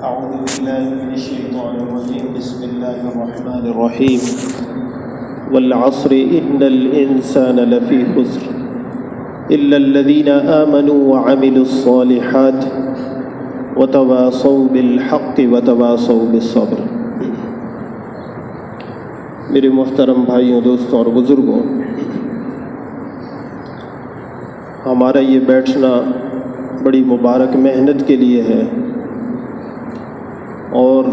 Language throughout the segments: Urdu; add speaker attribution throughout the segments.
Speaker 1: أعوذ بالله من الشيطان الرجيم بسم الله الرحمن الرحيم والعصر إن الإنسان لفي خسر إلا الذين آمنوا وعملوا الصالحات وتواصوا بالحق وتواصوا بالصبر۔ میرے محترم بھائیوں، دوستوں اور بزرگوں، ہمارا یہ بیٹھنا بڑی مبارک محنت کے لیے ہے اور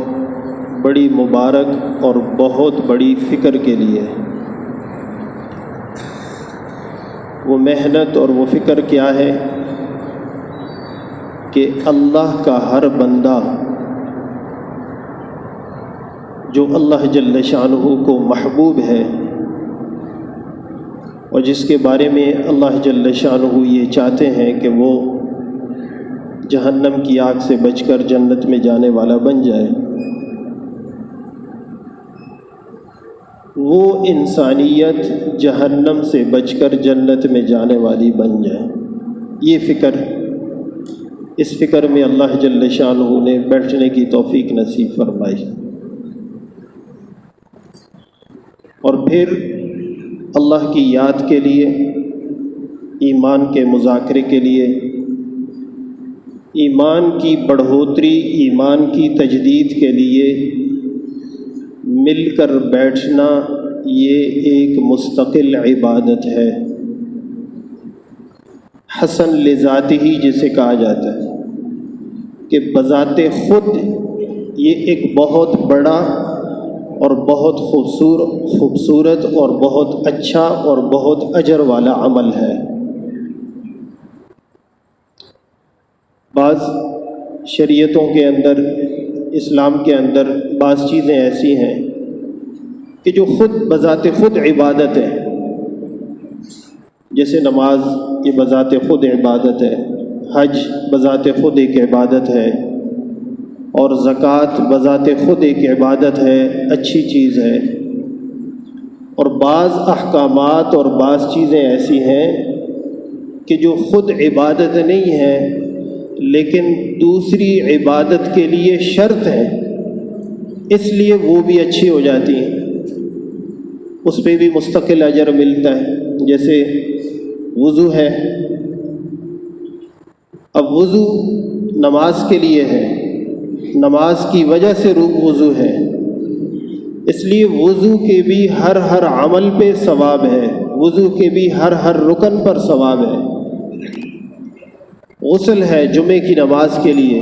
Speaker 1: بڑی مبارک اور بہت بڑی فکر کے لیے۔ وہ محنت اور وہ فکر کیا ہے کہ اللہ کا ہر بندہ جو اللہ جل شانہ کو محبوب ہے اور جس کے بارے میں اللہ جل شانہ یہ چاہتے ہیں کہ وہ جہنم کی آگ سے بچ کر جنت میں جانے والا بن جائے، وہ انسانیت جہنم سے بچ کر جنت میں جانے والی بن جائے۔ یہ فکر، اس فکر میں اللہ جل شانہ نے بیٹھنے کی توفیق نصیب فرمائی، اور پھر اللہ کی یاد کے لیے، ایمان کے مذاکرے کے لیے، ایمان کی بڑھوتری، ایمان کی تجدید کے لیے مل کر بیٹھنا یہ ایک مستقل عبادت ہے، حسن لذاتہ ہی جسے کہا جاتا ہے کہ بذات خود یہ ایک بہت بڑا اور بہت خوبصورت اور بہت اچھا اور بہت اجر والا عمل ہے۔ بعض شریعتوں کے اندر، اسلام کے اندر بعض چیزیں ایسی ہیں کہ جو خود بذات خود عبادت ہے، جیسے نماز یہ بذات خود عبادت ہے، حج بذات خود ایک عبادت ہے، اور زکوٰۃ بذات خود ایک عبادت ہے، اچھی چیز ہے۔ اور بعض احکامات اور بعض چیزیں ایسی ہیں کہ جو خود عبادت نہیں ہیں لیکن دوسری عبادت کے لیے شرط ہے، اس لیے وہ بھی اچھی ہو جاتی ہیں، اس پہ بھی مستقل اجر ملتا ہے۔ جیسے وضو ہے، اب وضو نماز کے لیے ہے، نماز کی وجہ سے وضو ہے، اس لیے وضو کے بھی ہر عمل پہ ثواب ہے، وضو کے بھی ہر رکن پر ثواب ہے۔ غسل ہے جمعے کی نماز کے لیے،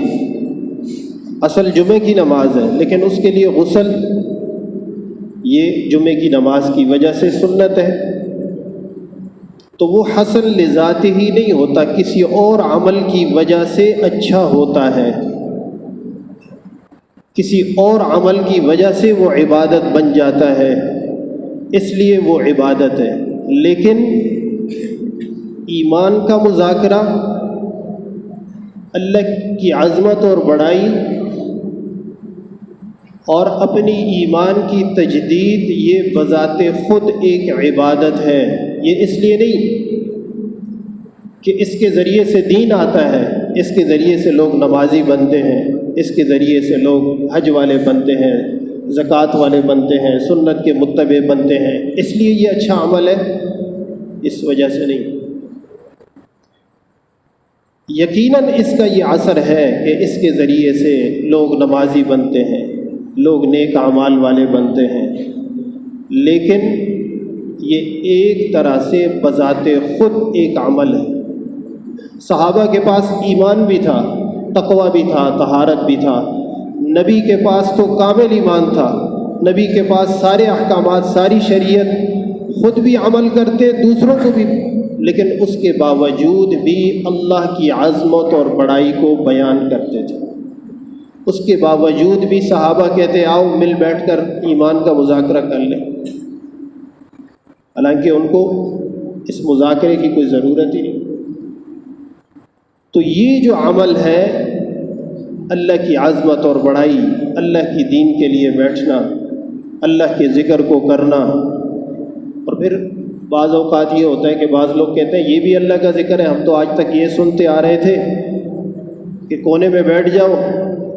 Speaker 1: اصل جمعے کی نماز ہے لیکن اس کے لیے غسل یہ جمعے کی نماز کی وجہ سے سنت ہے، تو وہ حسن لذات ہی نہیں ہوتا، کسی اور عمل کی وجہ سے اچھا ہوتا ہے، کسی اور عمل کی وجہ سے وہ عبادت بن جاتا ہے، اس لیے وہ عبادت ہے۔ لیکن ایمان کا مذاکرہ، اللہ کی عظمت اور بڑائی اور اپنی ایمان کی تجدید، یہ بذات خود ایک عبادت ہے۔ یہ اس لیے نہیں کہ اس کے ذریعے سے دین آتا ہے، اس کے ذریعے سے لوگ نمازی بنتے ہیں، اس کے ذریعے سے لوگ حج والے بنتے ہیں، زکوٰۃ والے بنتے ہیں، سنت کے متبع بنتے ہیں، اس لیے یہ اچھا عمل ہے، اس وجہ سے نہیں۔ یقیناً اس کا یہ اثر ہے کہ اس کے ذریعے سے لوگ نمازی بنتے ہیں، لوگ نیک اعمال والے بنتے ہیں، لیکن یہ ایک طرح سے بذات خود ایک عمل ہے۔ صحابہ کے پاس ایمان بھی تھا، تقوی بھی تھا، طہارت بھی تھا، نبی کے پاس تو کامل ایمان تھا، نبی کے پاس سارے احکامات، ساری شریعت، خود بھی عمل کرتے، دوسروں کو بھی، لیکن اس کے باوجود بھی اللہ کی عظمت اور بڑائی کو بیان کرتے تھے۔ اس کے باوجود بھی صحابہ کہتے آؤ مل بیٹھ کر ایمان کا مذاکرہ کر لیں، حالانکہ ان کو اس مذاکرے کی کوئی ضرورت ہی نہیں۔ تو یہ جو عمل ہے، اللہ کی عظمت اور بڑائی، اللہ کی دین کے لیے بیٹھنا، اللہ کے ذکر کو کرنا، اور پھر بعض اوقات یہ ہوتا ہے کہ بعض لوگ کہتے ہیں یہ بھی اللہ کا ذکر ہے، ہم تو آج تک یہ سنتے آ رہے تھے کہ کونے میں بیٹھ جاؤ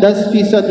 Speaker 1: 10%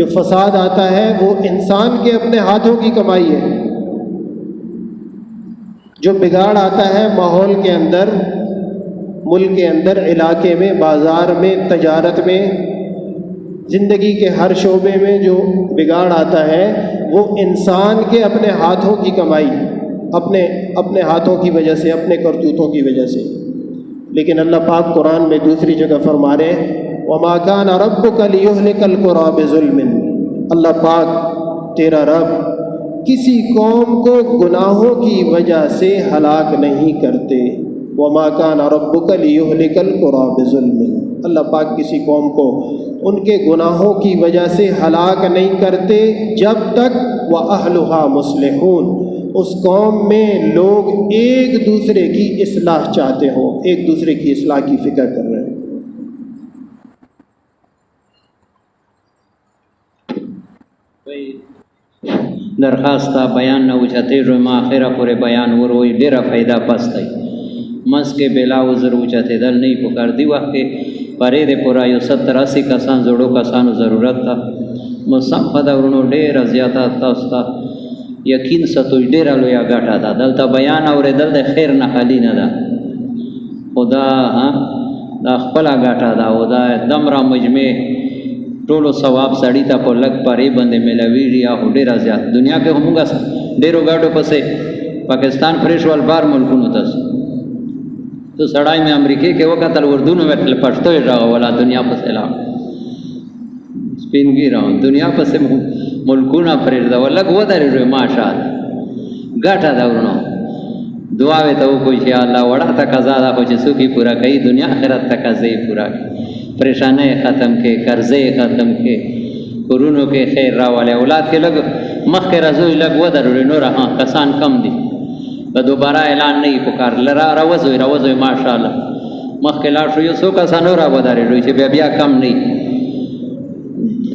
Speaker 1: جو فساد آتا ہے وہ انسان کے اپنے ہاتھوں کی کمائی ہے. جو بگاڑ آتا ہے ماحول کے اندر، ملک کے اندر، علاقے میں، بازار میں، تجارت میں، زندگی کے ہر شعبے میں جو بگاڑ آتا ہے وہ انسان کے اپنے ہاتھوں کی کمائی، اپنے ہاتھوں کی وجہ سے، اپنے کرتوتوں کی وجہ سے. لیکن اللہ پاک قرآن میں دوسری جگہ فرما رہے ہیں وَمَا كَانَ رَبُّكَ لِيُهْلِكَ الْقُرَىٰ بِظُلْمٍ. اللہ پاک تیرا رب کسی قوم کو گناہوں کی وجہ سے ہلاک نہیں کرتے. وَمَا كَانَ رَبُّكَ لِيُهْلِكَ الْقُرَىٰ بِظُلْمٍ. اللہ پاک کسی قوم کو ان کے گناہوں کی وجہ سے ہلاک نہیں کرتے جب تک وَأَهْلُهَا مُصْلِحُونَ، اس قوم میں لوگ ایک دوسرے کی اصلاح چاہتے ہوں، ایک دوسرے کی اصلاح کی فکر کر رہے ہیں.
Speaker 2: درخواست بیان نہ اوچھتے جو آخرہ پورے بیان وہ روئی ڈیرا فائدہ پستا مس کے بلا وزر اوچھتے دل نہیں پکار دی وقت کے پرے دے پورا یو 70-80 کسان جوڑو کسانو ضرورت تھا مسام پدا ورنو ڈیرا زیادہ تاستا یقین ستوی ڈیرا لویا گاٹا دا دلتا بیان اور دل دے خیر نہ خالی نہ دا خدا دا خپلا گاٹا دا او دا دمرا مجمع ټولو ثواب سړی ته په لږ پرې باندې ملاویږي او ډېره زیات دنیا کې همغه ډېرو ګاډو پسې پاکستان پرېښول بار ملکونو ته تو سړی مې امریکې کې وکتل اردو نو مې پښتو یې راغوله دنیا پسې لاړ سپین ګیره دنیا پسې ملکونه پرېږدول لږ ودرېږو ماشاءالله ګټه ده ورونو دعاوې ته وکړو چې الله وړه تقاضا ده خو چې څوک یې پوره کوي دنیا آخرت تقاضا یې پوره کوي پریشانے ختم کے قرضے ختم کے قرونوں کے خیر راوالے اولاد کے لگ مخ کے رضوئی لگ ودر نور ہاں کسان کم دی دوبارہ اعلان نہیں پکار لرا روزوئی ماشاءاللہ مخ کے لاٹو یو سو کسان اور ودر روئی چھے بیا کم نہیں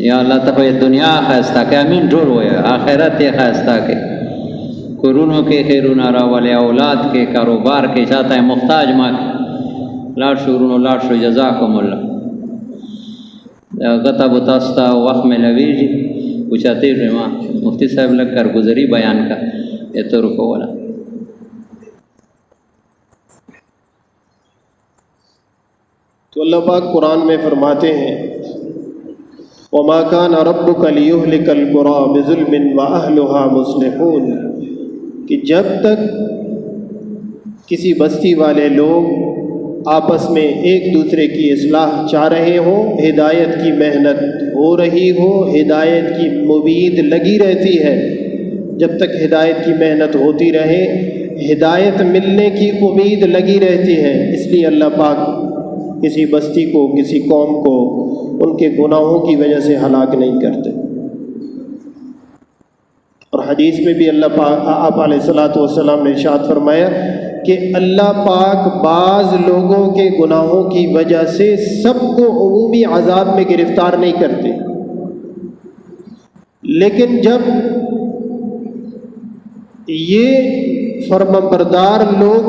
Speaker 2: یا اللہ تخوی دنیا خیستا کہ امین ڈور ہویا آخرت خیستا کے قرونوں کے خیرون راوالے اولاد کے کاروبار کے چاہتا ہے محتاج ماں لاٹ شورونو لاٹ شو جزاکم اللہ غطا بتاستا وقت میں لویجی پوچھاتے ہیں وہاں مفتی صاحب لگ کر گزری بیان کا یہ تو رکو والا
Speaker 1: تو اللہ پاک قرآن میں فرماتے ہیں وَمَا كَانَ رَبُّكَ لِيُهْلِكَ الْقُرَىٰ بِظُلْمٍ وَأَهْلُهَا مُصْلِحُونَ کہ جب تک کسی بستی والے لوگ آپس میں ایک دوسرے کی اصلاح چاہ رہے ہوں، ہدایت کی محنت ہو رہی ہو، ہدایت کی امید لگی رہتی ہے، جب تک ہدایت کی محنت ہوتی رہے ہدایت ملنے کی امید لگی رہتی ہے. اس لیے اللہ پاک کسی بستی کو، کسی قوم کو ان کے گناہوں کی وجہ سے ہلاک نہیں کرتے. اور حدیث میں بھی اللہ پاک آپ علیہ الصلوۃ والسلام نے ارشاد فرمایا کہ اللہ پاک بعض لوگوں کے گناہوں کی وجہ سے سب کو عمومی عذاب میں گرفتار نہیں کرتے، لیکن جب یہ فرمانبردار لوگ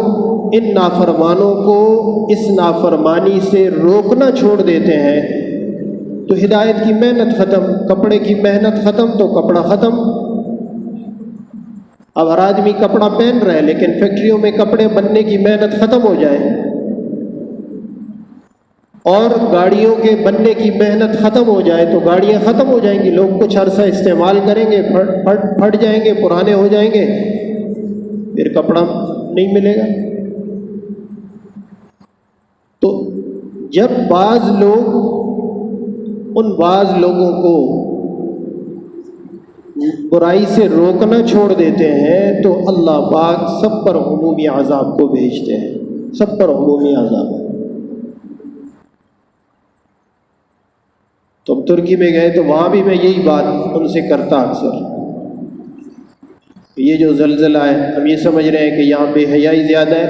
Speaker 1: ان نافرمانوں کو اس نافرمانی سے روکنا چھوڑ دیتے ہیں تو ہدایت کی محنت ختم، کپڑے کی محنت ختم تو کپڑا ختم. اب ہر آدمی کپڑا پہن رہا ہے لیکن فیکٹریوں میں کپڑے بننے کی محنت ختم ہو جائے اور گاڑیوں کے بننے کی محنت ختم ہو جائے تو گاڑیاں ختم ہو جائیں گی، لوگ کچھ عرصہ استعمال کریں گے، پھٹ جائیں گے، پرانے ہو جائیں گے، پھر کپڑا نہیں ملے گا. تو جب بعض لوگوں کو برائی سے روکنا چھوڑ دیتے ہیں تو اللہ پاک سب پر عمومی عذاب کو بھیجتے ہیں، سب پر عمومی عذاب. تو ہم ترکی میں گئے تو وہاں بھی میں یہی بات ان سے کرتا اکثر. یہ جو زلزلہ ہے ہم یہ سمجھ رہے ہیں کہ یہاں بے حیائی زیادہ ہے،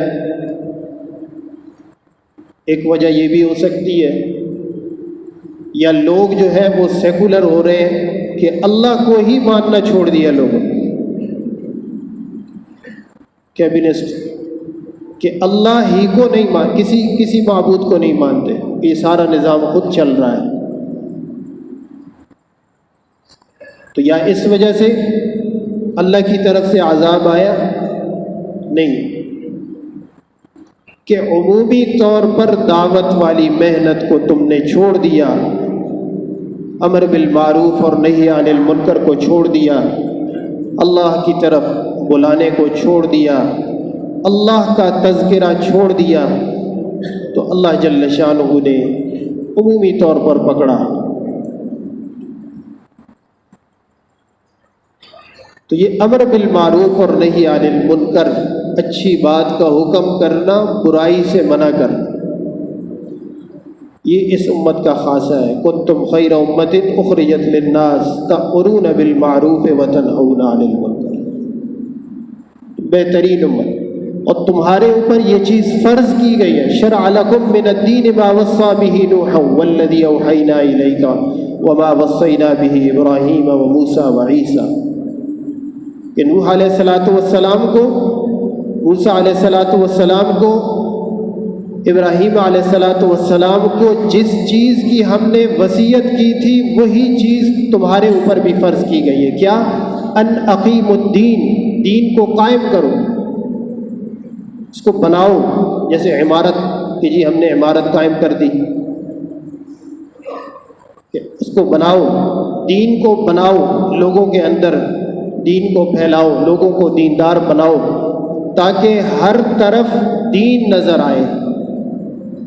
Speaker 1: ایک وجہ یہ بھی ہو سکتی ہے یا لوگ جو ہے وہ سیکولر ہو رہے ہیں کہ اللہ کو ہی ماننا چھوڑ دیا لوگوں کیبنسٹ کہ اللہ ہی کو نہیں کسی معبود کو نہیں مانتے، یہ سارا نظام خود چل رہا ہے. تو یا اس وجہ سے اللہ کی طرف سے عذاب آیا؟ نہیں، کہ عمومی طور پر دعوت والی محنت کو تم نے چھوڑ دیا، امر بالمعروف اور نہی عن المنکر کو چھوڑ دیا، اللہ کی طرف بلانے کو چھوڑ دیا، اللہ کا تذکرہ چھوڑ دیا، تو اللہ جل شانہ نے عمومی طور پر پکڑا۔ تو یہ امر بالمعروف اور نہی عن المنکر، اچھی بات کا حکم کرنا، برائی سے منع کرنا، یہ اس امت کا خاصہ ہے۔ کنتم خیر امت اخرجت للناس تأمرون بالمعروف وتنہون عن المنکر، بہترین امت، اور تمہارے اوپر یہ چیز فرض کی گئی ہے۔ شرع لکم من الدین ما وصى به نوحا والذی اوحینا الیک وما وصینا به ابراہیم وموسیٰ وعیسیٰ، کہ نوح علیہ السلام کو، موسیٰ علیہ السلام کو، ابراہیم علیہ السلام کو جس چیز کی ہم نے وصیت کی تھی وہی چیز تمہارے اوپر بھی فرض کی گئی ہے۔ کیا؟ ان اقیم الدین، دین کو قائم کرو، اس کو بناؤ، جیسے عمارت کہ جی ہم نے عمارت قائم کر دی، کہ اس کو بناؤ، دین کو بناؤ، لوگوں کے اندر دین کو پھیلاؤ، لوگوں کو دیندار بناؤ، تاکہ ہر طرف دین نظر آئے۔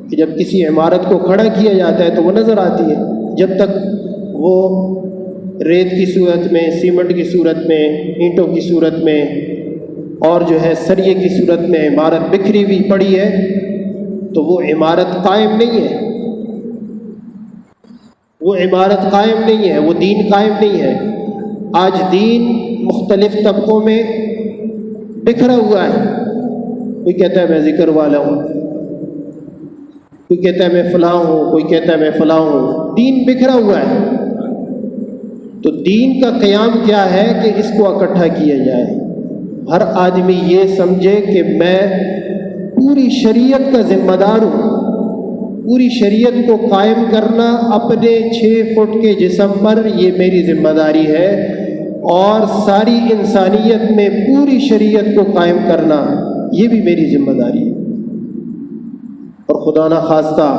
Speaker 1: کہ جب کسی عمارت کو کھڑا کیا جاتا ہے تو وہ نظر آتی ہے، جب تک وہ ریت کی صورت میں، سیمنٹ کی صورت میں، اینٹوں کی صورت میں اور جو ہے سریے کی صورت میں عمارت بکھری ہوئی پڑی ہے تو وہ عمارت قائم نہیں ہے، وہ عمارت قائم نہیں ہے، وہ دین قائم نہیں ہے۔ آج دین مختلف طبقوں میں بکھرا ہوا ہے، کوئی کہتا ہے میں ذکر والا ہوں، کوئی کہتا ہے میں فلاں ہوں، کوئی کہتا ہے میں فلاں ہوں، دین بکھرا ہوا ہے۔ تو دین کا قیام کیا ہے کہ اس کو اکٹھا کیا جائے، ہر آدمی یہ سمجھے کہ میں پوری شریعت کا ذمہ دار ہوں، پوری شریعت کو قائم کرنا اپنے 6 فٹ کے جسم پر یہ میری ذمہ داری ہے، اور ساری انسانیت میں پوری شریعت کو قائم کرنا یہ بھی میری ذمہ داری ہے۔ اور خدا نخواستہ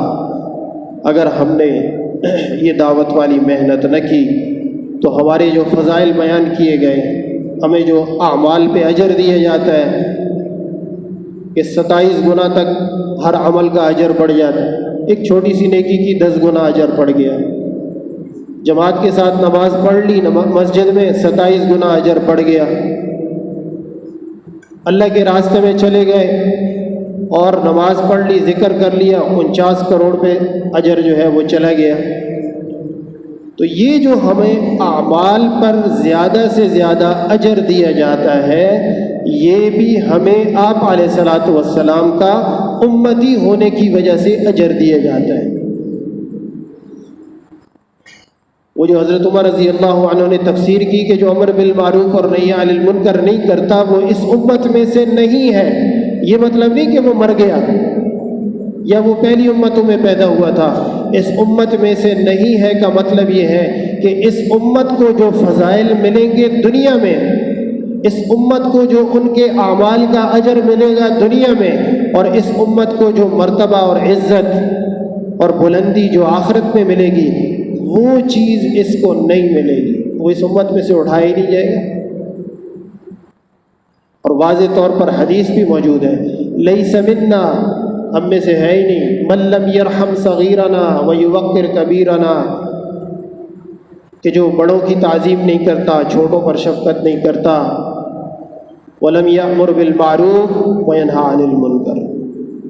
Speaker 1: اگر ہم نے یہ دعوت والی محنت نہ کی تو ہمارے جو فضائل بیان کیے گئے، ہمیں جو اعمال پہ اجر دیا جاتا ہے کہ 27 گنا تک ہر عمل کا اجر بڑھ جاتا ہے، ایک چھوٹی سی نیکی کی 10 گنا اجر بڑھ گیا، جماعت کے ساتھ نماز پڑھ لی مسجد میں 27 گنا اجر بڑھ گیا، اللہ کے راستے میں چلے گئے اور نماز پڑھ لی، ذکر کر لیا، 49 کروڑ پہ اجر جو ہے وہ چلا گیا۔ تو یہ جو ہمیں اعمال پر زیادہ سے زیادہ اجر دیا جاتا ہے، یہ بھی ہمیں آپ علیہ السلام کا امتی ہونے کی وجہ سے اجر دیا جاتا ہے۔ وہ جو حضرت عمر رضی اللہ عنہ نے تفسیر کی کہ جو امر بالمعروف اور نہی عن المنکر نہیں کرتا وہ اس امت میں سے نہیں ہے، یہ مطلب نہیں کہ وہ مر گیا یا وہ پہلی امتوں میں پیدا ہوا تھا، اس امت میں سے نہیں ہے کا مطلب یہ ہے کہ اس امت کو جو فضائل ملیں گے دنیا میں، اس امت کو جو ان کے اعمال کا اجر ملے گا دنیا میں، اور اس امت کو جو مرتبہ اور عزت اور بلندی جو آخرت میں ملے گی، وہ چیز اس کو نہیں ملے گی، وہ اس امت میں سے اٹھایا ہی نہیں جائے گا۔ اور واضح طور پر حدیث بھی موجود ہے، لیس منا، ہم میں سے ہے ہی نہیں، من لم یرحم صغیرنا ویوقر کبیرنا، کہ جو بڑوں کی تعظیم نہیں کرتا، چھوٹوں پر شفقت نہیں کرتا، ولم یأمر بالمعروف وینہی عن المنکر،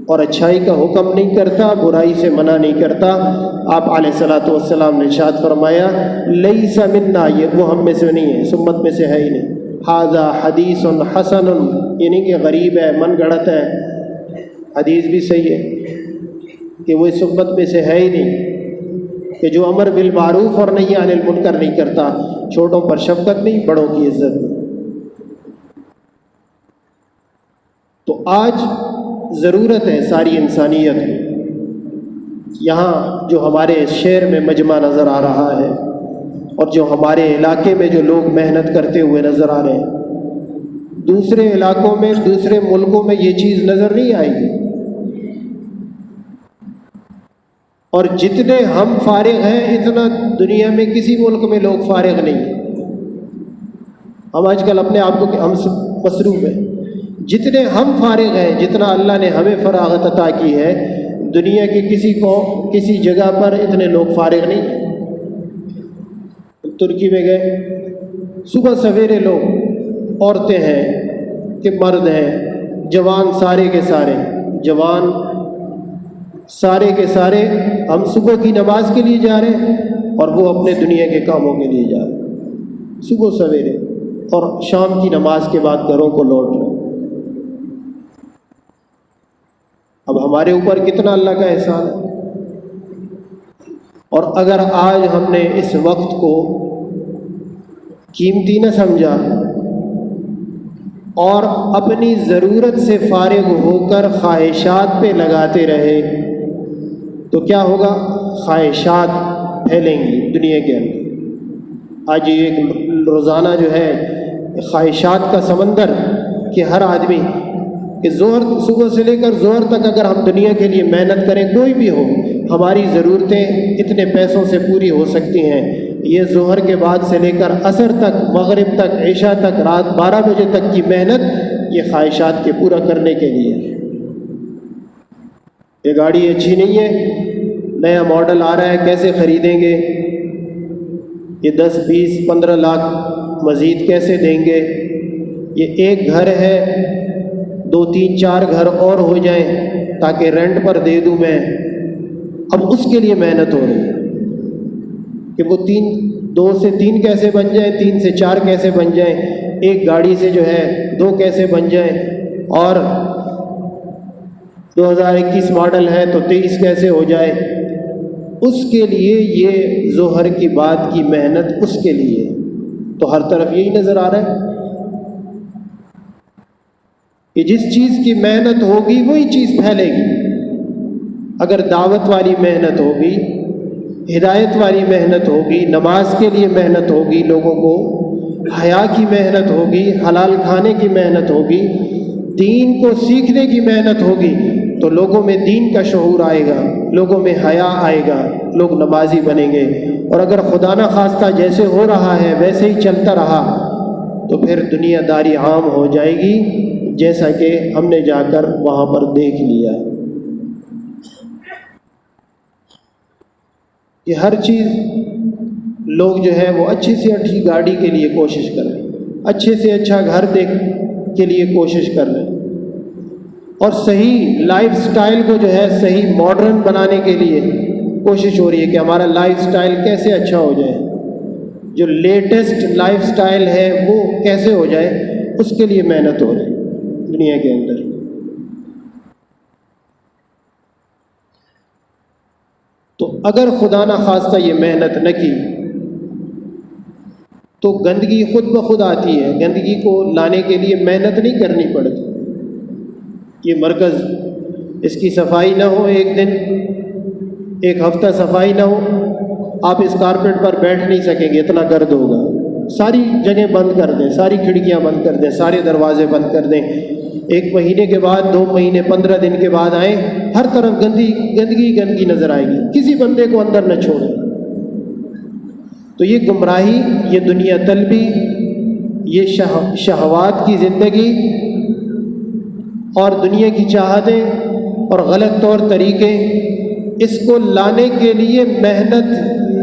Speaker 1: اور اچھائی کا حکم نہیں کرتا، برائی سے منع نہیں کرتا۔ آپ علیہ السلام نے ارشاد فرمایا لیس منا، یہ وہ ہم میں سے نہیں ہے، اس امت میں سے ہے ہی نہیں۔ ھذا حدیث حسن، یہ نہیں کہ غریب ہے، من گھڑت ہے، حدیث بھی صحیح ہے کہ وہ اس امت میں سے ہے ہی نہیں، کہ جو امر بالمعروف اور نہی عن المنکر نہیں کرتا، چھوٹوں پر شفقت نہیں، بڑوں کی عزت نہیں۔ تو آج ضرورت ہے ساری انسانیت یہاں جو ہمارے شہر میں مجمع نظر آ رہا ہے اور جو ہمارے علاقے میں جو لوگ محنت کرتے ہوئے نظر آ رہے ہیں، دوسرے علاقوں میں، دوسرے ملکوں میں یہ چیز نظر نہیں آئے گی۔ اور جتنے ہم فارغ ہیں اتنا دنیا میں کسی ملک میں لوگ فارغ نہیں ہیں۔ ہم آج کل اپنے آپ کو ہم مصروف ہیں، جتنے ہم فارغ ہیں، جتنا اللہ نے ہمیں فراغت عطا کی ہے، دنیا کے کسی جگہ پر اتنے لوگ فارغ نہیں ہیں۔ ترکی میں گئے، صبح سویرے لوگ، عورتیں ہیں کہ مرد ہیں، جوان سارے کے سارے، جوان سارے کے سارے، ہم صبح کی نماز کے لیے جا رہے ہیں اور وہ اپنے دنیا کے کاموں کے لیے جا رہے ہیں، صبح سویرے، اور شام کی نماز کے بعد گھروں کو لوٹ رہے ہیں۔ اب ہمارے اوپر کتنا اللہ کا احسان ہے۔ اور اگر آج ہم نے اس وقت کو قیمتی نہ سمجھا اور اپنی ضرورت سے فارغ ہو کر خواہشات پہ لگاتے رہے تو کیا ہوگا؟ خواہشات پھیلیں گی دنیا کے اندر۔ آج یہ ایک روزانہ جو ہے خواہشات کا سمندر کہ ہر آدمی کہ صبح سے لے کر ظہر تک اگر ہم دنیا کے لیے محنت کریں، کوئی بھی ہو، ہماری ضرورتیں اتنے پیسوں سے پوری ہو سکتی ہیں۔ یہ ظہر کے بعد سے لے کر عصر تک، مغرب تک، عشاء تک، رات 12 بجے تک کی محنت یہ خواہشات کے پورا کرنے کے لیے۔ یہ گاڑی اچھی نہیں ہے، نیا ماڈل آ رہا ہے، کیسے خریدیں گے؟ یہ 10 20 15 لاکھ مزید کیسے دیں گے؟ یہ ایک گھر ہے، 2 3 4 گھر اور ہو جائیں تاکہ رینٹ پر دے دوں میں۔ اب اس کے لیے محنت ہو رہی ہے کہ وہ 2 سے 3 کیسے بن جائیں، 3 سے 4 کیسے بن جائیں، ایک گاڑی سے جو ہے 2 کیسے بن جائیں، اور 2021 ماڈل ہے تو 23 کیسے ہو جائے۔ اس کے لیے یہ ظہر کی بات کی محنت اس کے لیے، تو ہر طرف یہی نظر آ رہا ہے کہ جس چیز کی محنت ہوگی وہی چیز پھیلے گی۔ اگر دعوت والی محنت ہوگی، ہدایت والی محنت ہوگی، نماز کے لیے محنت ہوگی، لوگوں کو حیا کی محنت ہوگی، حلال کھانے کی محنت ہوگی، دین کو سیکھنے کی محنت ہوگی، تو لوگوں میں دین کا شعور آئے گا، لوگوں میں حیا آئے گا، لوگ نمازی بنیں گے۔ اور اگر خدا نہ خواستہ جیسے ہو رہا ہے ویسے ہی چلتا رہا تو پھر دنیا داری عام ہو جائے گی، جیسا کہ ہم نے جا کر وہاں پر دیکھ لیا کہ ہر چیز لوگ جو ہے وہ اچھی سے اچھی گاڑی کے لیے کوشش کر رہے ہیں، اچھے سے اچھا گھر کے لیے کوشش کر رہے ہیں، اور صحیح لائف سٹائل کو جو ہے صحیح ماڈرن بنانے کے لیے کوشش ہو رہی ہے کہ ہمارا لائف سٹائل کیسے اچھا ہو جائے، جو لیٹسٹ لائف سٹائل ہے وہ کیسے ہو جائے، اس کے لیے محنت ہو رہی ہے دنیا کے اندر۔ تو اگر خدا نہ خواستہ یہ محنت نہ کی تو گندگی خود بخود آتی ہے، گندگی کو لانے کے لیے محنت نہیں کرنی پڑتی۔ یہ مرکز، اس کی صفائی نہ ہو، ایک دن ایک ہفتہ صفائی نہ ہو، آپ اس کارپیٹ پر بیٹھ نہیں سکیں گے، اتنا گرد ہوگا۔ ساری جگہ بند کر دیں، ساری کھڑکیاں بند کر دیں، سارے دروازے بند کر دیں، 1 مہینے کے بعد، 2 مہینے، 15 دن کے بعد آئیں، ہر طرف گندگی نظر آئے گی، کسی بندے کو اندر نہ چھوڑیں۔ تو یہ گمراہی، یہ دنیا طلبی، یہ شہوات کی زندگی اور دنیا کی چاہتیں اور غلط طور طریقے، اس کو لانے کے لیے محنت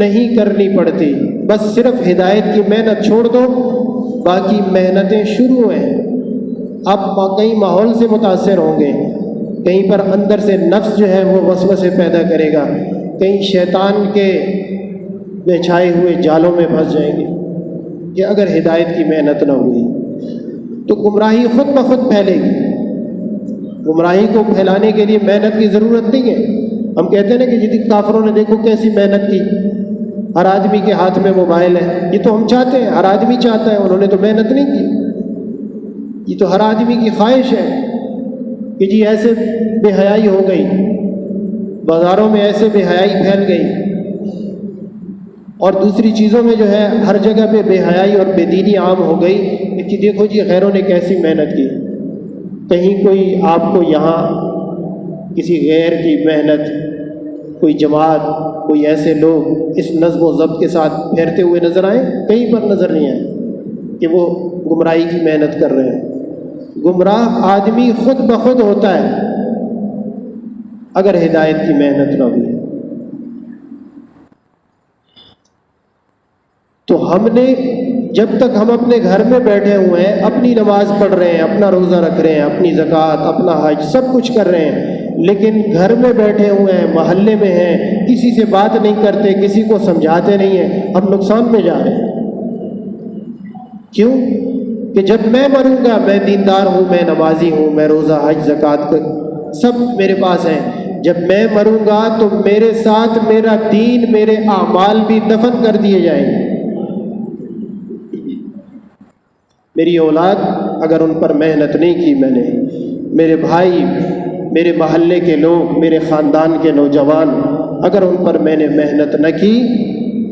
Speaker 1: نہیں کرنی پڑتی، بس صرف ہدایت کی محنت چھوڑ دو، باقی محنتیں شروع ہیں۔ آپ کہیں ماحول سے متاثر ہوں گے، کہیں پر اندر سے نفس جو ہے وہ وسوسے پیدا کرے گا، کہیں شیطان کے بچھائے ہوئے جالوں میں پھنس جائیں گے کہ اگر ہدایت کی محنت نہ ہوئی تو گمراہی خود بخود پھیلے گی۔ گمراہی کو پھیلانے کے لیے محنت کی ضرورت نہیں ہے۔ ہم کہتے ہیں نا کہ جتنی کافروں نے دیکھو کیسی محنت کی، ہر آدمی کے ہاتھ میں موبائل ہے، یہ تو ہم چاہتے ہیں، ہر آدمی چاہتا ہے، انہوں نے تو محنت نہیں کی، یہ تو ہر آدمی کی خواہش ہے کہ جی ایسے بے حیائی ہو گئی، بازاروں میں ایسے بے حیائی پھیل گئی، اور دوسری چیزوں میں جو ہے ہر جگہ پہ بے حیائی اور بے دینی عام ہو گئی کہ دیکھو جی غیروں نے کیسی محنت کی. کہیں کوئی آپ کو یہاں کسی غیر کی محنت، کوئی جماعت، کوئی ایسے لوگ اس نظم و ضبط کے ساتھ پھیرتے ہوئے نظر آئیں؟ کہیں پر نظر نہیں آئے کہ وہ گمراہی کی محنت کر رہے ہیں. گمراہ آدمی خود بخود ہوتا ہے اگر ہدایت کی محنت نہ ہوئی. تو ہم نے جب تک ہم اپنے گھر میں بیٹھے ہوئے ہیں، اپنی نماز پڑھ رہے ہیں، اپنا روزہ رکھ رہے ہیں، اپنی زکوٰۃ، اپنا حج، سب کچھ کر رہے ہیں، لیکن گھر میں بیٹھے ہوئے ہیں، محلے میں ہیں، کسی سے بات نہیں کرتے، کسی کو سمجھاتے نہیں ہیں، ہم نقصان میں جا رہے ہیں. کیوں کہ جب میں مروں گا، میں دیندار ہوں، میں نمازی ہوں، میں روزہ حج زکوٰۃ سب میرے پاس ہیں، جب میں مروں گا تو میرے ساتھ میرا دین، میرے اعمال بھی دفن کر دیے جائیں گے. میری اولاد اگر ان پر محنت نہیں کی میں نے، میرے بھائی، میرے محلے کے لوگ، میرے خاندان کے نوجوان اگر ان پر میں نے محنت نہ کی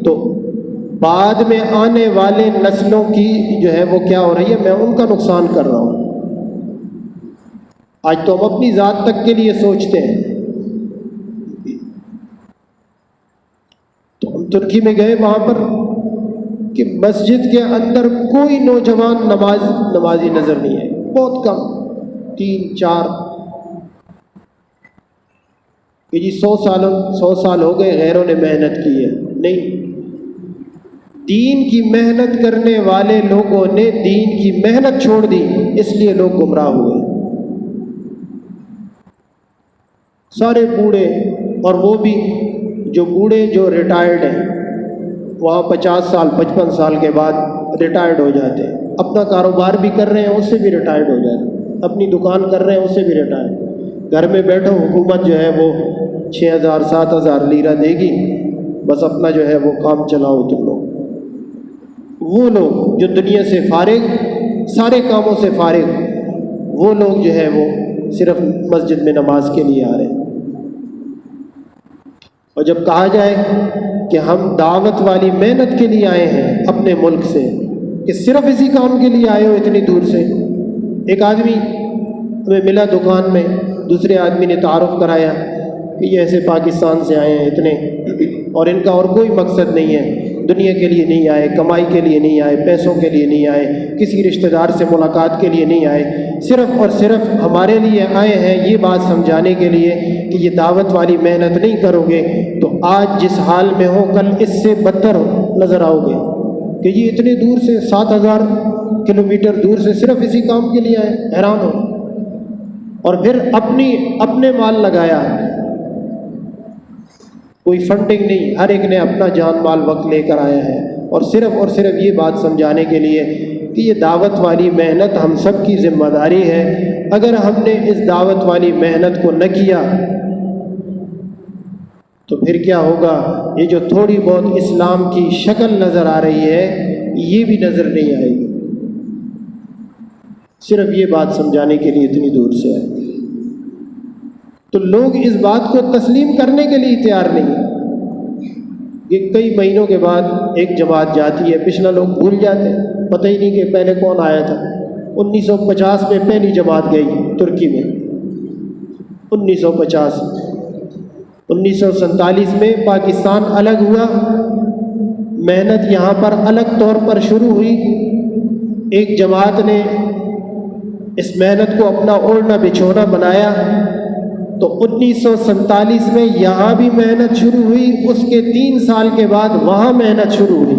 Speaker 1: تو بعد میں آنے والے نسلوں کی جو ہے وہ کیا ہو رہی ہے، میں ان کا نقصان کر رہا ہوں. آج تو ہم اپنی ذات تک کے لیے سوچتے ہیں. تو ہم ترکی میں گئے، وہاں پر کہ مسجد کے اندر کوئی نوجوان نمازی نظر نہیں ہے، بہت کم، 3-4 کہ جی 100 سال ہو گئے غیروں نے محنت کی ہے. نہیں، دین کی محنت کرنے والے لوگوں نے دین کی محنت چھوڑ دی، اس لیے لوگ گمراہ ہوئے. سارے بوڑھے، اور وہ بھی جو بوڑھے جو ریٹائرڈ ہیں، وہاں 50 سال 55 سال کے بعد ریٹائرڈ ہو جاتے ہیں. اپنا کاروبار بھی کر رہے ہیں، اس سے بھی ریٹائرڈ ہو جاتے ہیں. اپنی دکان کر رہے ہیں، اس سے بھی ریٹائرڈ. گھر میں بیٹھو، حکومت جو ہے وہ 6,000-7,000 لیرہ دے گی، بس اپنا جو ہے وہ کام چلاؤ تم لوگ. وہ لوگ جو دنیا سے فارغ، سارے کاموں سے فارغ، وہ لوگ جو ہے وہ صرف مسجد میں نماز کے لیے آ رہے ہیں. اور جب کہا جائے کہ ہم دعوت والی محنت کے لیے آئے ہیں اپنے ملک سے، کہ صرف اسی کام کے لیے آئے ہو اتنی دور سے. ایک آدمی ہمیں ملا دکان میں، دوسرے آدمی نے تعارف کرایا کہ یہ ایسے پاکستان سے آئے ہیں اتنے، اور ان کا اور کوئی مقصد نہیں ہے، دنیا کے لیے نہیں آئے، کمائی کے لیے نہیں آئے، پیسوں کے لیے نہیں آئے، کسی رشتہ دار سے ملاقات کے لیے نہیں آئے، صرف اور صرف ہمارے لیے آئے ہیں یہ بات سمجھانے کے لیے کہ یہ دعوت والی محنت نہیں کرو گے تو آج جس حال میں ہو کل اس سے بدتر نظر آؤ گے. کہ یہ اتنے دور سے 7,000 کلومیٹر دور سے صرف اسی کام کے لیے آئے، حیران ہو. اور پھر اپنے مال لگایا، کوئی فنڈنگ نہیں، ہر ایک نے اپنا جان مال وقت لے کر آیا ہے، اور صرف یہ بات سمجھانے کے لیے کہ یہ دعوت والی محنت ہم سب کی ذمہ داری ہے. اگر ہم نے اس دعوت والی محنت کو نہ کیا تو پھر کیا ہوگا؟ یہ جو تھوڑی بہت اسلام کی شکل نظر آ رہی ہے یہ بھی نظر نہیں آئے گی. صرف یہ بات سمجھانے کے لیے اتنی دور سے آئے. تو لوگ اس بات کو تسلیم کرنے کے لیے تیار نہیں کہ کئی مہینوں کے بعد ایک جماعت جاتی ہے، پچھلا لوگ بھول جاتے ہیں، پتہ ہی نہیں کہ پہلے کون آیا تھا. 1950 میں پہلی جماعت گئی ترکی میں، 1950. 1947 میں پاکستان الگ ہوا، محنت یہاں پر الگ طور پر شروع ہوئی. ایک جماعت نے اس محنت کو اپنا اوڑھنا بچھونا بنایا، تو 1947 میں یہاں بھی محنت شروع ہوئی. اس کے 3 سال کے بعد وہاں محنت شروع ہوئی.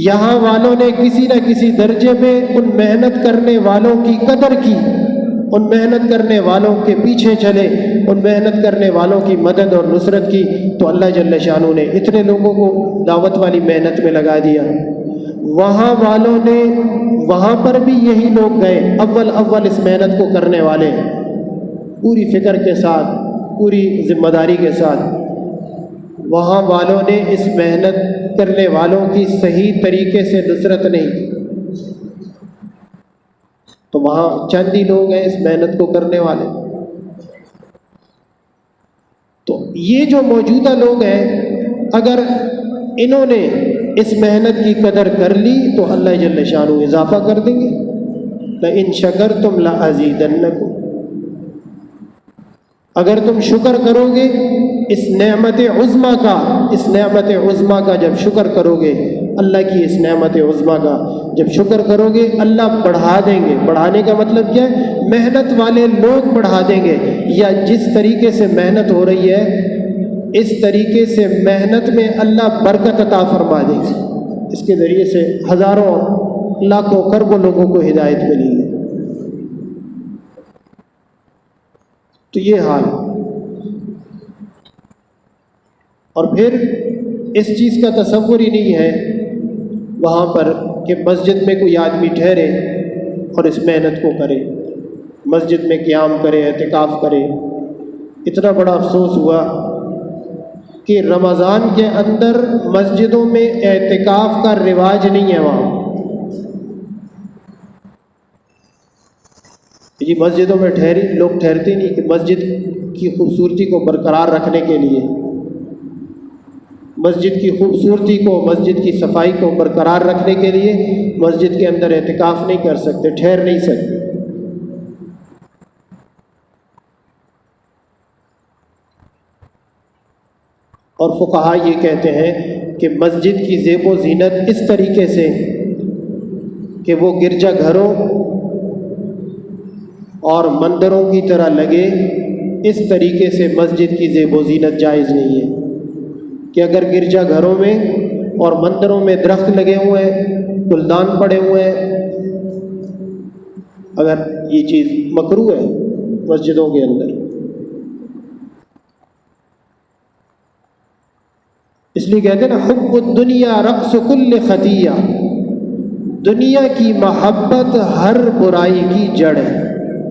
Speaker 1: یہاں والوں نے کسی نہ کسی درجے میں ان محنت کرنے والوں کی قدر کی، ان محنت کرنے والوں کے پیچھے چلے، ان محنت کرنے والوں کی مدد اور نصرت کی. تو اللہ جل شانہ نے اتنے لوگوں کو دعوت والی محنت میں لگا دیا. وہاں والوں نے، وہاں پر بھی یہی لوگ گئے اول اس محنت کو کرنے والے، پوری فکر کے ساتھ، پوری ذمہ داری کے ساتھ. وہاں والوں نے اس محنت کرنے والوں کی صحیح طریقے سے نصرت نہیں کی. تو وہاں چند ہی لوگ ہیں اس محنت کو کرنے والے. تو یہ جو موجودہ لوگ ہیں، اگر انہوں نے اس محنت کی قدر کر لی تو اللہ جل شانہ اضافہ کر دیں گے. لئن شکرتم لازیدنکم، اگر تم شکر کرو گے اس نعمت عظمیٰ کا جب شکر کرو گے، اللہ کی اس نعمت عظمیٰ کا جب شکر کرو گے، اللہ بڑھا دیں گے. بڑھانے کا مطلب کیا ہے؟ محنت والے لوگ بڑھا دیں گے، یا جس طریقے سے محنت ہو رہی ہے اس طریقے سے محنت میں اللہ برکت عطا فرما دیں گے. اس کے ذریعے سے ہزاروں لاکھوں کروڑوں لوگوں کو ہدایت ملی ہے. تو یہ حال. اور پھر اس چیز کا تصور ہی نہیں ہے وہاں پر کہ مسجد میں کوئی آدمی ٹھہرے اور اس محنت کو کرے، مسجد میں قیام کرے، اعتکاف کرے. اتنا بڑا افسوس ہوا کہ رمضان کے اندر مسجدوں میں اعتکاف کا رواج نہیں ہے. وہاں جی مسجدوں میں لوگ ٹھہرتے نہیں کہ مسجد کی خوبصورتی کو برقرار رکھنے کے لیے، مسجد کی خوبصورتی کو، مسجد کی صفائی کو برقرار رکھنے کے لیے مسجد کے اندر اعتکاف نہیں کر سکتے، ٹھہر نہیں سکتے. اور فقہا یہ کہتے ہیں کہ مسجد کی زیب و زینت اس طریقے سے کہ وہ گرجا گھروں اور مندروں کی طرح لگے، اس طریقے سے مسجد کی زیب و زینت جائز نہیں ہے. کہ اگر گرجا گھروں میں اور مندروں میں درخت لگے ہوئے ہیں، گلدان پڑے ہوئے ہیں، اگر یہ چیز مکروہ ہے مسجدوں کے اندر. اس لیے کہتے ہیں نا حب الدنیا رأس کل خطیہ، دنیا کی محبت ہر برائی کی جڑ ہے.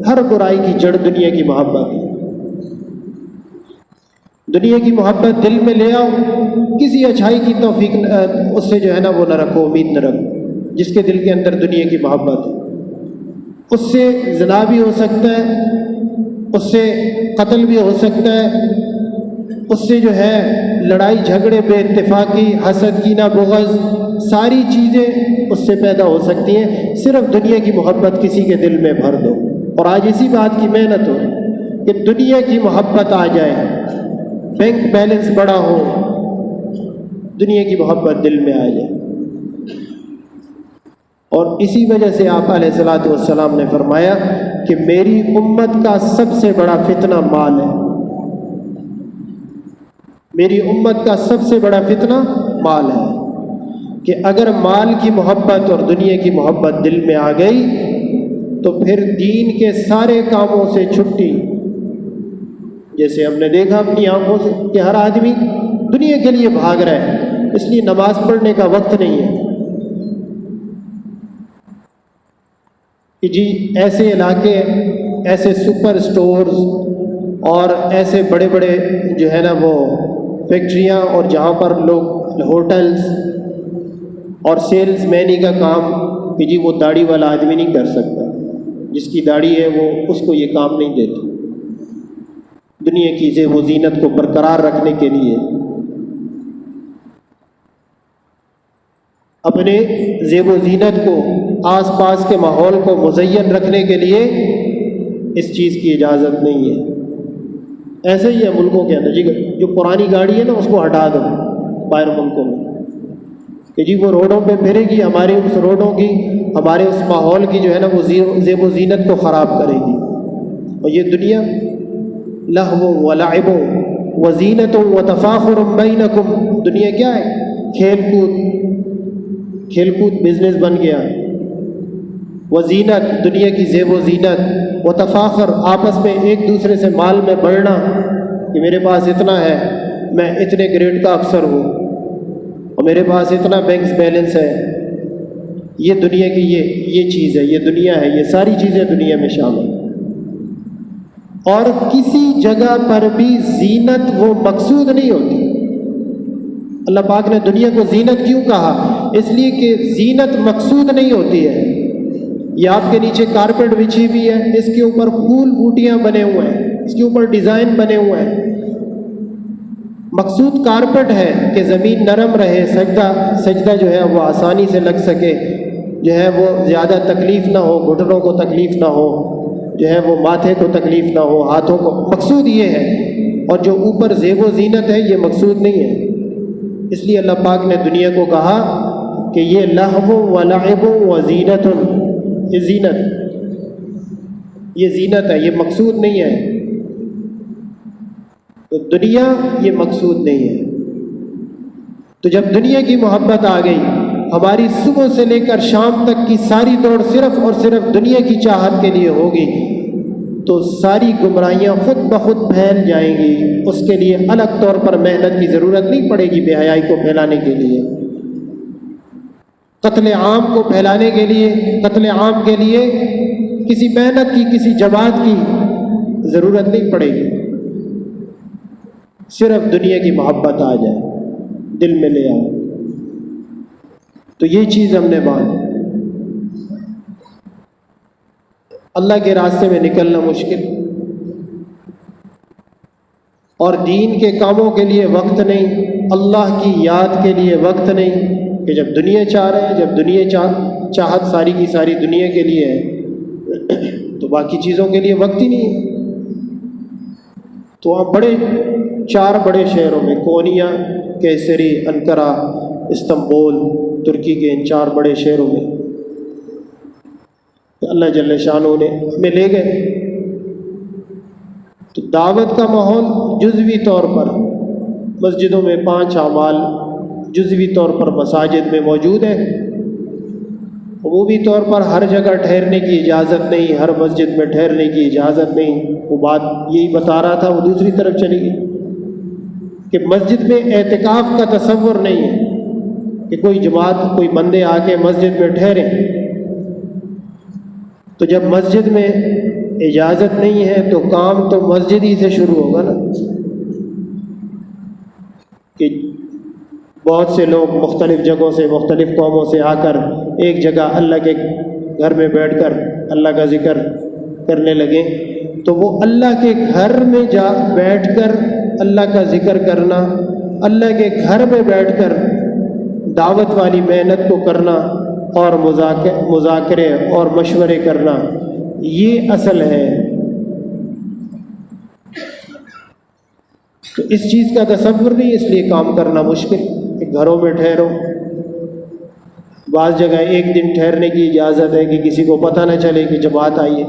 Speaker 1: ہر برائی کی جڑ دنیا کی محبت ہے. دنیا کی محبت دل میں لے آؤ، کسی اچھائی کی توفیق اس سے جو ہے نا وہ نہ رکھو، امید نہ رکھو. جس کے دل کے اندر دنیا کی محبت ہے اس سے زنا بھی ہو سکتا ہے، اس سے قتل بھی ہو سکتا ہے، اس سے جو ہے لڑائی جھگڑے، بے اتفاقی، حسد، کینہ، بغض، ساری چیزیں اس سے پیدا ہو سکتی ہیں. صرف دنیا کی محبت کسی کے دل میں بھر دو، اور آج اسی بات کی محنت ہو کہ دنیا کی محبت آ جائے، بینک بیلنس بڑا ہو، دنیا کی محبت دل میں آ جائے. اور اسی وجہ سے آپ علیہ الصلوۃ والسلام نے فرمایا کہ میری امت کا سب سے بڑا فتنہ مال ہے. میری امت کا سب سے بڑا فتنہ مال ہے، کہ اگر مال کی محبت اور دنیا کی محبت دل میں آ گئی تو پھر دین کے سارے کاموں سے چھٹی. جیسے ہم نے دیکھا اپنی آنکھوں سے کہ ہر آدمی دنیا کے لیے بھاگ رہا ہے، اس لیے نماز پڑھنے کا وقت نہیں ہے. کہ جی ایسے علاقے، ایسے سپر سٹورز اور ایسے بڑے بڑے جو ہے نا وہ فیکٹریاں، اور جہاں پر لوگ ہوٹلز اور سیلز مینی کا کام، کہ جی وہ داڑھی والا آدمی نہیں کر سکتا، جس کی داڑھی ہے وہ اس کو یہ کام نہیں دیتی. دنیا کی زیب و زینت کو برقرار رکھنے کے لیے، اپنے زیب و زینت کو، آس پاس کے ماحول کو مزین رکھنے کے لیے اس چیز کی اجازت نہیں ہے. ایسے ہی ہے ملکوں کے اندر، جی جو پرانی گاڑی ہے نا اس کو ہٹا دو باہر ملکوں میں، کہ جی وہ روڈوں پہ پھرے گی، ہمارے اس روڈوں کی، ہمارے اس ماحول کی جو ہے نا وہ زیب و زینت کو خراب کرے گی. اور یہ دنیا لہو و لعب و زینت و تفاخر بینکم، دنیا کیا ہے؟ کھیل کود بزنس بن گیا. و زینت، دنیا کی زیب و زینت، و تفاخر، آپس میں ایک دوسرے سے مال میں بڑھنا، کہ میرے پاس اتنا ہے، میں اتنے گریڈ کا افسر ہوں، اور میرے پاس اتنا بینک بیلنس ہے. یہ دنیا کی یہ چیز ہے، یہ دنیا ہے، یہ ساری چیزیں دنیا میں شامل ہیں. اور کسی جگہ پر بھی زینت وہ مقصود نہیں ہوتی. اللہ پاک نے دنیا کو زینت کیوں کہا؟ اس لیے کہ زینت مقصود نہیں ہوتی ہے. یہ آپ کے نیچے کارپیٹ بچھی ہوئی ہے، اس کے اوپر پھول بوٹیاں بنے ہوئے ہیں، اس کے اوپر ڈیزائن بنے ہوئے ہیں، مقصود کارپٹ ہے کہ زمین نرم رہے، سجدہ جو ہے وہ آسانی سے لگ سکے، جو ہے وہ زیادہ تکلیف نہ ہو، گھٹنوں کو تکلیف نہ ہو، جو ہے وہ ماتھے کو تکلیف نہ ہو، ہاتھوں کو، مقصود یہ ہے۔ اور جو اوپر زیب و زینت ہے یہ مقصود نہیں ہے۔ اس لیے اللہ پاک نے دنیا کو کہا کہ یہ لہو و لعب و زینت، یہ زینت، یہ زینت ہے، یہ مقصود نہیں ہے۔ تو دنیا یہ مقصود نہیں ہے۔ تو جب دنیا کی محبت آ گئی، ہماری صبح سے لے کر شام تک کی ساری دوڑ صرف اور صرف دنیا کی چاہت کے لیے ہوگی، تو ساری گمراہیاں خود بخود پھیل جائیں گی۔ اس کے لیے الگ طور پر محنت کی ضرورت نہیں پڑے گی۔ بے حیائی کو پھیلانے کے لیے، قتل عام کو پھیلانے کے لیے، قتل عام کے لیے کسی محنت کی، کسی جماعت کی ضرورت نہیں پڑے گی۔ صرف دنیا کی محبت آ جائے، دل میں لے آؤ، تو یہ چیز ہم نے مانی۔ اللہ کے راستے میں نکلنا مشکل، اور دین کے کاموں کے لیے وقت نہیں، اللہ کی یاد کے لیے وقت نہیں، کہ جب دنیا چاہ رہے ہیں، جب دنیا چاہت ساری کی ساری دنیا کے لیے ہے، تو باقی چیزوں کے لیے وقت ہی نہیں ہے۔ تو آپ چار بڑے شہروں میں، کونیا، کیسری، انقرہ، استنبول، ترکی کے ان 4 بڑے شہروں میں اللہ جل شانہ نے ہمیں لے گئے۔ تو دعوت کا ماحول جزوی طور پر مسجدوں میں 5 اعمال جزوی طور پر مساجد میں موجود ہے، عمومی طور پر ہر جگہ ٹھہرنے کی اجازت نہیں، ہر مسجد میں ٹھہرنے کی اجازت نہیں۔ وہ بات یہی بتا رہا تھا، وہ دوسری طرف چلی گئی کہ مسجد میں اعتکاف کا تصور نہیں ہے کہ کوئی جماعت، کوئی بندے آ کے مسجد میں ٹھہریں۔ تو جب مسجد میں اجازت نہیں ہے تو کام تو مسجد ہی سے شروع ہوگا نا، کہ بہت سے لوگ مختلف جگہوں سے، مختلف قوموں سے آ کر ایک جگہ اللہ کے گھر میں بیٹھ کر اللہ کا ذکر کرنے لگے، تو وہ اللہ کے گھر میں بیٹھ کر اللہ کا ذکر کرنا، اللہ کے گھر میں بیٹھ کر دعوت والی محنت کو کرنا اور مذاکرے اور مشورے کرنا، یہ اصل ہے۔ تو اس چیز کا تصور نہیں، اس لیے کام کرنا مشکل کہ گھروں میں ٹھہرو۔ بعض جگہ ایک دن ٹھہرنے کی اجازت ہے کہ کسی کو پتہ نہ چلے کہ جماعت آئی ہے،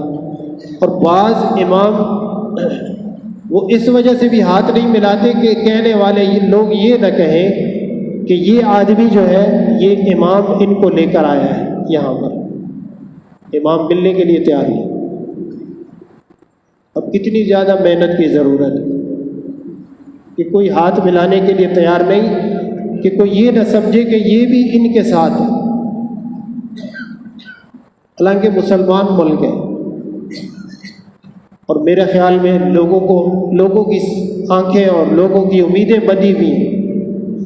Speaker 1: اور بعض امام وہ اس وجہ سے بھی ہاتھ نہیں ملاتے کہ کہنے والے لوگ یہ نہ کہیں کہ یہ آدمی جو ہے یہ امام ان کو لے کر آیا ہے، یہاں پر امام ملنے کے لیے تیار نہیں۔ اب کتنی زیادہ محنت کی ضرورت ہے کہ کوئی ہاتھ ملانے کے لیے تیار نہیں، کہ کوئی یہ نہ سمجھے کہ یہ بھی ان کے ساتھ ہے، حالانکہ مسلمان ملک ہے۔ اور میرے خیال میں لوگوں کی آنکھیں اور لوگوں کی امیدیں بندھی ہوئی ہیں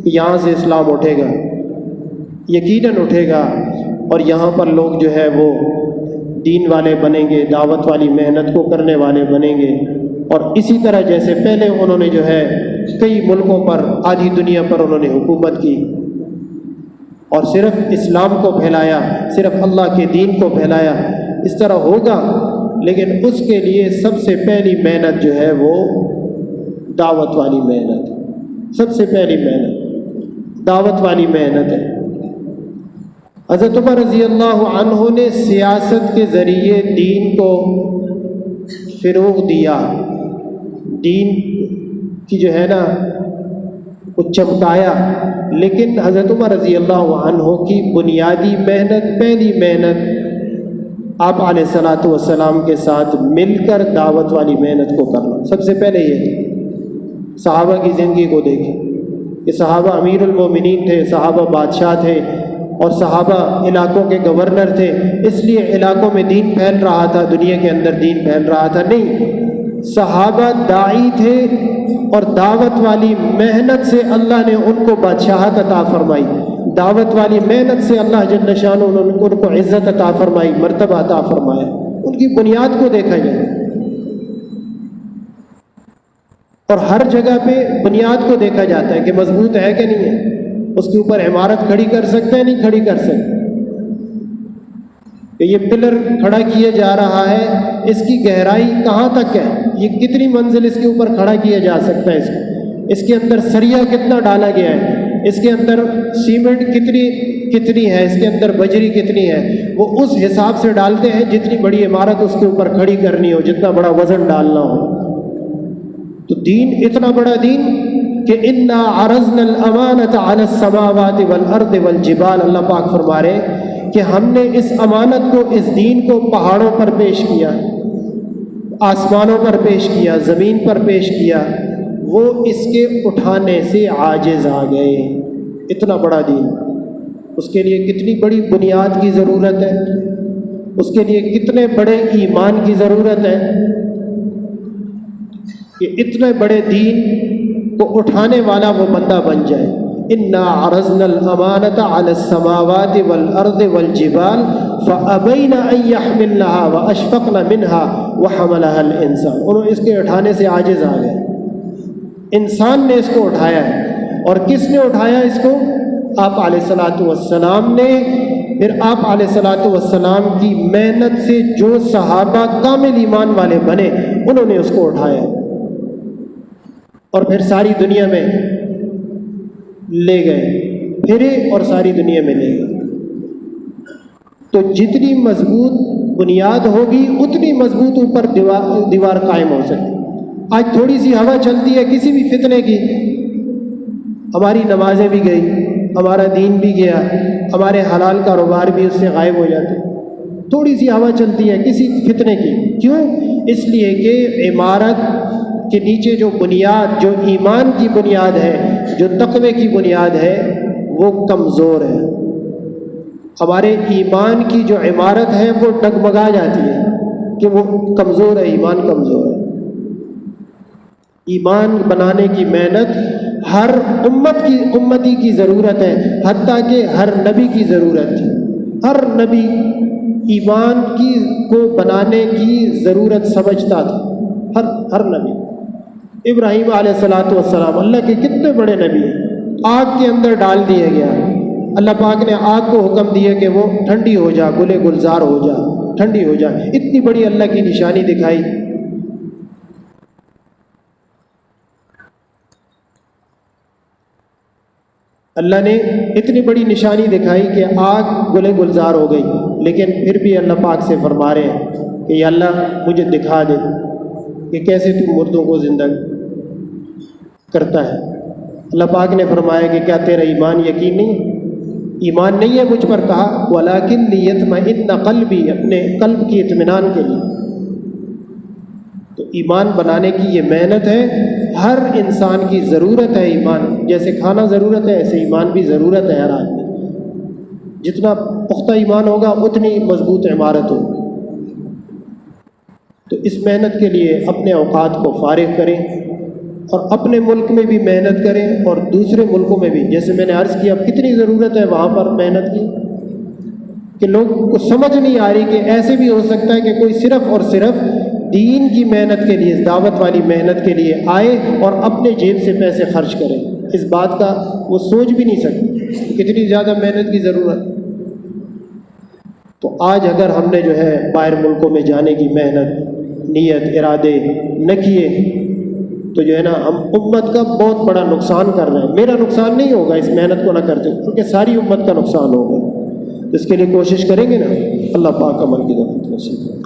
Speaker 1: کہ یہاں سے اسلام اٹھے گا، یقیناً اٹھے گا، اور یہاں پر لوگ جو ہے وہ دین والے بنیں گے، دعوت والی محنت کو کرنے والے بنیں گے، اور اسی طرح جیسے پہلے انہوں نے جو ہے کئی ملکوں پر، آدھی دنیا پر انہوں نے حکومت کی اور صرف اسلام کو پھیلایا، صرف اللہ کے دین کو پھیلایا، اس طرح ہوگا، لیکن اس کے لیے سب سے پہلی محنت جو ہے وہ دعوت والی محنت، سب سے پہلی محنت دعوت والی محنت ہے۔ حضرت عمر رضی اللہ عنہ نے سیاست کے ذریعے دین کو فروغ دیا، دین کی جو ہے نا وہ چمکایا، لیکن حضرت عمر رضی اللہ عنہ کی بنیادی محنت، پہلی محنت آپ علیہ الصلاۃ والسلام کے ساتھ مل کر دعوت والی محنت کو کرنا، سب سے پہلے یہ تھی۔ صحابہ کی زندگی کو دیکھیں کہ صحابہ امیر المومنین تھے، صحابہ بادشاہ تھے، اور صحابہ علاقوں کے گورنر تھے، اس لیے علاقوں میں دین پھیل رہا تھا، دنیا کے اندر دین پھیل رہا تھا، نہیں، صحابہ داعی تھے، اور دعوت والی محنت سے اللہ نے ان کو بادشاہت عطا فرمائی، دعوت والی محنت سے اللہ جل شانہ ان کو عزت عطا فرمائی، مرتبہ عطا فرمایا۔ ان کی بنیاد کو دیکھا جائے، اور ہر جگہ پہ بنیاد کو دیکھا جاتا ہے کہ مضبوط ہے کہ نہیں ہے، اس کے اوپر عمارت کھڑی کر سکتے ہیں نہیں کھڑی کر سکتے، کہ یہ پلر کھڑا کیا جا رہا ہے، اس کی گہرائی کہاں تک ہے، یہ کتنی منزل اس کے اوپر کھڑا کیا جا سکتا ہے، اس کے اندر سریا کتنا ڈالا گیا ہے، اس کے اندر سیمنٹ کتنی ہے، اس کے اندر بجری کتنی ہے، وہ اس حساب سے ڈالتے ہیں جتنی بڑی عمارت اس کے اوپر کھڑی کرنی ہو، جتنا بڑا وزن ڈالنا ہو۔ تو دین اتنا بڑا دین کہ انا عرضنا الامانۃ علی السماوات والارض والجبال، اللہ پاک فرما رہے کہ ہم نے اس امانت کو، اس دین کو پہاڑوں پر پیش کیا، آسمانوں پر پیش کیا، زمین پر پیش کیا، وہ اس کے اٹھانے سے عاجز آ گئے۔ اتنا بڑا دین، اس کے لیے کتنی بڑی بنیاد کی ضرورت ہے، اس کے لیے کتنے بڑے ایمان کی ضرورت ہے کہ اتنے بڑے دین کو اٹھانے والا وہ بندہ بن جائے۔ انا عرضنا الامانۃ علی السماوات والارض والجبال فابین ان یحملنها واشفقن منها وحملها الانسان، انہوں نے اس کے اٹھانے سے عاجز آ گئے، انسان نے اس کو اٹھایا ہے۔ اور کس نے اٹھایا اس کو؟ آپ علیہ الصلاۃ والسلام نے۔ پھر آپ علیہ الصلاۃ والسلام کی محنت سے جو صحابہ کامل ایمان والے بنے، انہوں نے اس کو اٹھایا اور پھر ساری دنیا میں لے گئے، پھرے اور ساری دنیا میں لے گئے۔ تو جتنی مضبوط بنیاد ہوگی اتنی مضبوط اوپر دیوار قائم ہو سکتی۔ آج تھوڑی سی ہوا چلتی ہے کسی بھی فتنے کی، ہماری نمازیں بھی گئی، ہمارا دین بھی گیا، ہمارے حلال کاروبار بھی اس سے غائب ہو جاتے۔ تھوڑی سی ہوا چلتی ہے کسی فتنے کی، کیوں؟ اس لیے کہ عمارت کے نیچے جو بنیاد، جو ایمان کی بنیاد ہے، جو تقوی کی بنیاد ہے، وہ کمزور ہے۔ ہمارے ایمان کی جو عمارت ہے وہ ڈگمگا جاتی ہے کہ وہ کمزور ہے، ایمان کمزور ہے۔ ایمان بنانے کی محنت ہر امتی کی ضرورت ہے، حتیٰ کہ ہر نبی کی ضرورت تھی۔ ہر نبی ایمان کو بنانے کی ضرورت سمجھتا تھا، ہر نبی۔ ابراہیم علیہ الصلاۃ والسلام اللہ کے کتنے بڑے نبی ہیں، آگ کے اندر ڈال دیا گیا، اللہ پاک نے آگ کو حکم دیا کہ وہ ٹھنڈی ہو جا، گلے گلزار ہو جا، ٹھنڈی ہو جا۔ اتنی بڑی اللہ کی نشانی دکھائی۔ اللہ نے اتنی بڑی نشانی دکھائی کہ آگ گلے گلزار ہو گئی، لیکن پھر بھی اللہ پاک سے فرما رہے ہیں کہ یا اللہ مجھے دکھا دے کہ کیسے تو مردوں کو زندہ کرتا ہے۔ اللہ پاک نے فرمایا کہ کیا تیرا ایمان یقین نہیں ہے؟ ایمان نہیں ہے مجھ پر؟ کہا وَلَٰكِن لِيَطْمَئِنَّ قَلْبِي، اپنے قلب کی اطمینان کے لیے۔ تو ایمان بنانے کی یہ محنت ہے، ہر انسان کی ضرورت ہے ایمان۔ جیسے کھانا ضرورت ہے، ایسے ایمان بھی ضرورت ہے ہر آدمی۔ جتنا پختہ ایمان ہوگا اتنی مضبوط عمارت ہوگی۔ تو اس محنت کے لیے اپنے اوقات کو فارغ کریں اور اپنے ملک میں بھی محنت کریں اور دوسرے ملکوں میں بھی۔ جیسے میں نے عرض کیا اب کتنی ضرورت ہے وہاں پر محنت کی کہ لوگوں کو سمجھ نہیں آ رہی کہ ایسے بھی ہو سکتا ہے کہ کوئی صرف اور صرف دین کی محنت کے لیے، دعوت والی محنت کے لیے آئے اور اپنے جیب سے پیسے خرچ کرے۔ اس بات کا وہ سوچ بھی نہیں سکتے کتنی زیادہ محنت کی ضرورت۔ تو آج اگر ہم نے جو ہے باہر ملکوں میں جانے کی محنت، نیت، ارادے نہ کیے تو جو ہے نا ہم امت کا بہت بڑا نقصان کر رہے ہیں۔ میرا نقصان نہیں ہوگا اس محنت کو نہ کرتے، کیونکہ ساری امت کا نقصان ہوگا۔ تو اس کے لیے کوشش کریں گے نا، اللہ پاک عمل کی توفیق نصیب کرے۔